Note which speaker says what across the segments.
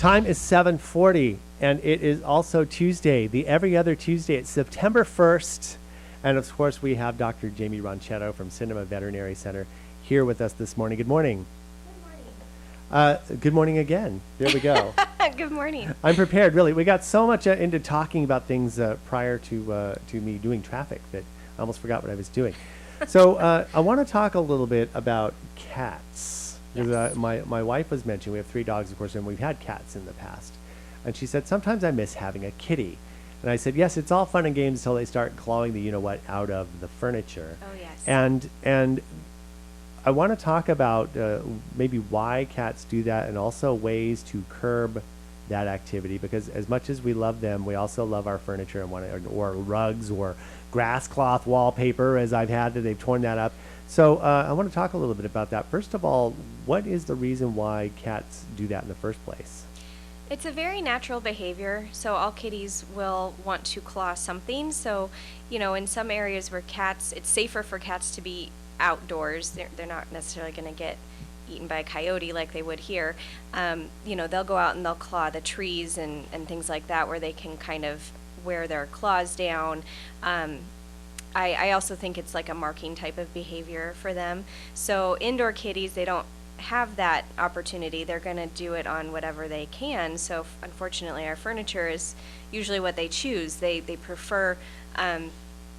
Speaker 1: Time is 7:40, and it is also Tuesday, the every other Tuesday. It's September 1st, and of course we have Dr. Jaimie Ronchetto from Cinema Veterinary Centre here with us this morning. Good morning.
Speaker 2: Good morning.
Speaker 1: Good morning again. There we go.
Speaker 2: Good morning.
Speaker 1: I'm prepared, really. We got so much into talking about things prior to me doing traffic that I almost forgot what I was doing. So I want to talk a little bit about cats. Because my wife was mentioning, we have 3 dogs, of course, and we've had cats in the past. And she said, sometimes I miss having a kitty. And I said, yes, it's all fun and games until they start clawing the you-know-what out of the furniture.
Speaker 2: Oh, yes.
Speaker 1: And I want to talk about maybe why cats do that and also ways to curb that activity, because as much as we love them, we also love our furniture and or rugs or grass cloth wallpaper, as I've had that they've torn that up. So I want to talk a little bit about that. First of all, what is the reason why cats do that in the first place?
Speaker 2: It's a very natural behavior, so all kitties will want to claw something. So, in some areas where it's safer for cats to be outdoors. They're not necessarily going to get eaten by a coyote like they would here. They'll go out and they'll claw the trees and things like that, where they can kind of wear their claws down. I also think it's like a marking type of behavior for them. So indoor kitties, they don't have that opportunity. They're going to do it on whatever they can. So unfortunately, our furniture is usually what they choose. They prefer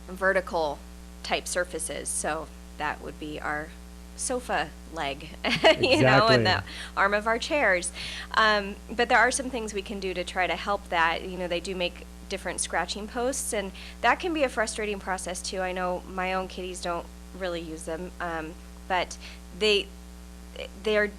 Speaker 2: vertical type surfaces. So that would be our sofa leg,
Speaker 1: Exactly.
Speaker 2: And the arm of our chairs. But there are some things we can do to try to help that. They do make different scratching posts, and that can be a frustrating process too. I know my own kitties don't really use them, but they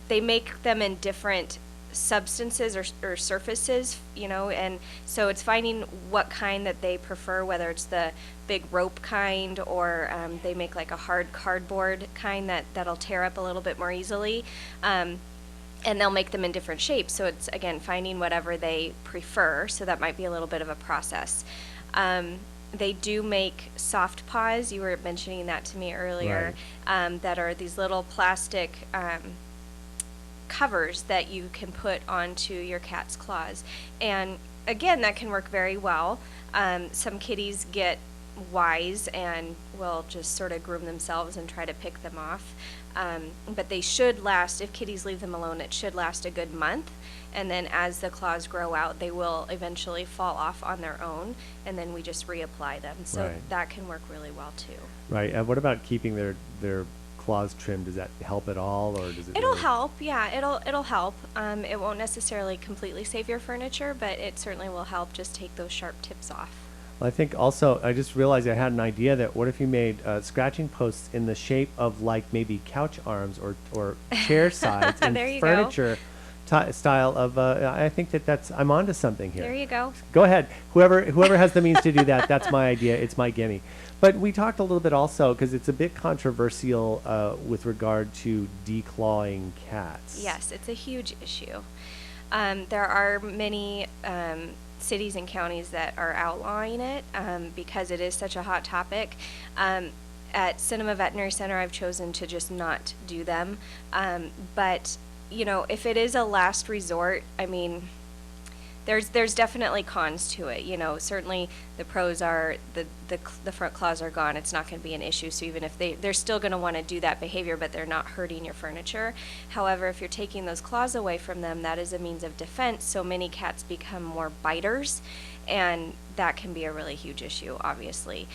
Speaker 2: make them in different substances or surfaces, and so it's finding what kind that they prefer, whether it's the big rope kind or they make like a hard cardboard kind that'll tear up a little bit more easily. And they'll make them in different shapes. So it's, again, finding whatever they prefer. So that might be a little bit of a process. They do make soft paws. You were mentioning that to me earlier.
Speaker 1: Right.
Speaker 2: That are these little plastic covers that you can put onto your cat's claws. And again, that can work very well. Some kitties get wise and will just sort of groom themselves and try to pick them off. But they should last, if kitties leave them alone, it should last a good month. And then as the claws grow out, they will eventually fall off on their own, and then we just reapply them. So
Speaker 1: Right.
Speaker 2: that can work really well too.
Speaker 1: Right. And what about keeping their claws trimmed? Does that help at all, or does it?
Speaker 2: It'll
Speaker 1: really...
Speaker 2: help, yeah, it'll help. It won't necessarily completely save your furniture, but it certainly will help just take those sharp tips off.
Speaker 1: I think also, I just realized I had an idea that what if you made scratching posts in the shape of like maybe couch arms or chair sides and
Speaker 2: There you
Speaker 1: furniture style of, I think I'm onto something here.
Speaker 2: There you go.
Speaker 1: Go ahead. Whoever has the means to do that, that's my idea. It's my gimme. But we talked a little bit also, because it's a bit controversial with regard to declawing cats.
Speaker 2: Yes, it's a huge issue. There are many cities and counties that are outlawing it because it is such a hot topic. At Cinema Veterinary Centre, I've chosen to just not do them. But, if it is a last resort, I mean, there's definitely cons to it. Certainly the pros are the front claws are gone. It's not going to be an issue. So even if they're still going to want to do that behavior, but they're not hurting your furniture. However, if you're taking those claws away from them, that is a means of defense. So many cats become more biters, and that can be a really huge issue, obviously.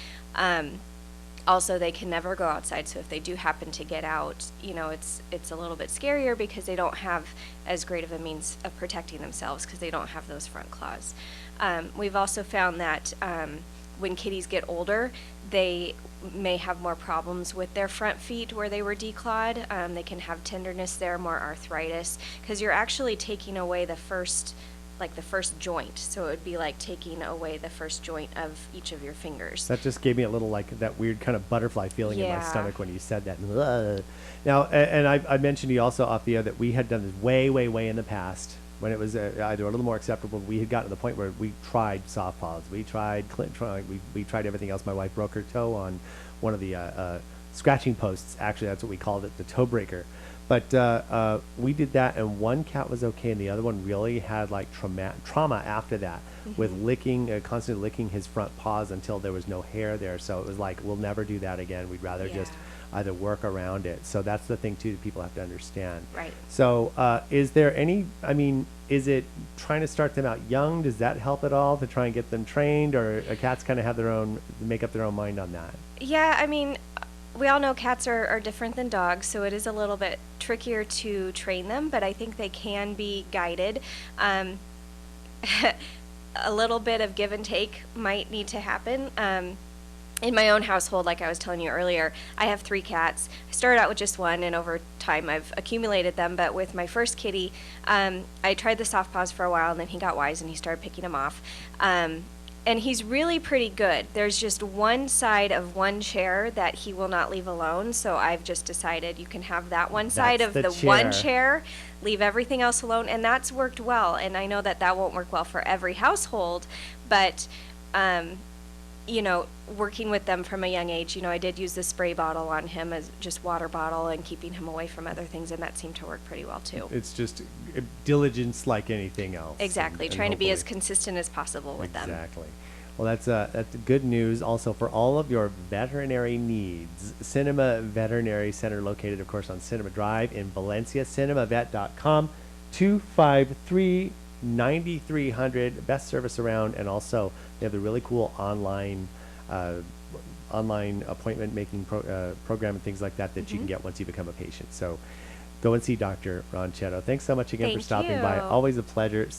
Speaker 2: Also, they can never go outside, so if they do happen to get out, it's a little bit scarier because they don't have as great of a means of protecting themselves because they don't have those front claws. We've also found that when kitties get older, they may have more problems with their front feet where they were declawed. They can have tenderness there, more arthritis, because you're actually taking away the first joint. So it would be like taking away the first joint of each of your fingers.
Speaker 1: That just gave me a little that weird kind of butterfly feeling in my
Speaker 2: Yeah.
Speaker 1: stomach when you said that. Now, and I mentioned to you also off the air that we had done this way, way, way in the past when it was either a little more acceptable. We had gotten to the point where we tried soft paws. We tried we tried everything else. My wife broke her toe on one of the scratching posts. Actually, that's what we called it, the toe breaker. But we did that, and one cat was okay, and the other one really had like trauma after that, with licking, constantly licking his front paws until there was no hair there. So it was like, we'll never do that again. We'd rather just either work around it. So that's the thing too that people have to understand.
Speaker 2: Right.
Speaker 1: So is there any, I mean, is it trying to start them out young? Does that help at all to try and get them trained, or cats kind of have their own, make up their own mind on that?
Speaker 2: Yeah, I mean, we all know cats are different than dogs, so it is a little bit trickier to train them, but I think they can be guided. A little bit of give and take might need to happen. In my own household, like I was telling you earlier, I have 3 cats. I started out with just one, and over time I've accumulated them. But with my first kitty, I tried the soft paws for a while, and then he got wise and he started picking them off. And he's really pretty good. There's just one side of one chair that he will not leave alone, so I've just decided you can have that one side of the one chair, leave everything else alone, and that's worked well. And I know that that won't work well for every household, but you know, working with them from a young age, you know, I did use the spray bottle on him as just water bottle and keeping him away from other things, and that seemed to work pretty well too.
Speaker 1: It's just diligence like anything else.
Speaker 2: Exactly,
Speaker 1: and
Speaker 2: trying to be as consistent as possible with them.
Speaker 1: Exactly. Well, that's good news also for all of your veterinary needs. Cinema Veterinary Center, located, of course, on Cinema Drive in Valencia, cinemavet.com, 253-9300, best service around, and also they have the really cool online appointment making program and things like that that you can get once you become a patient. So go and see Dr. Ronchetto. Thanks so much again for stopping by. Always a pleasure.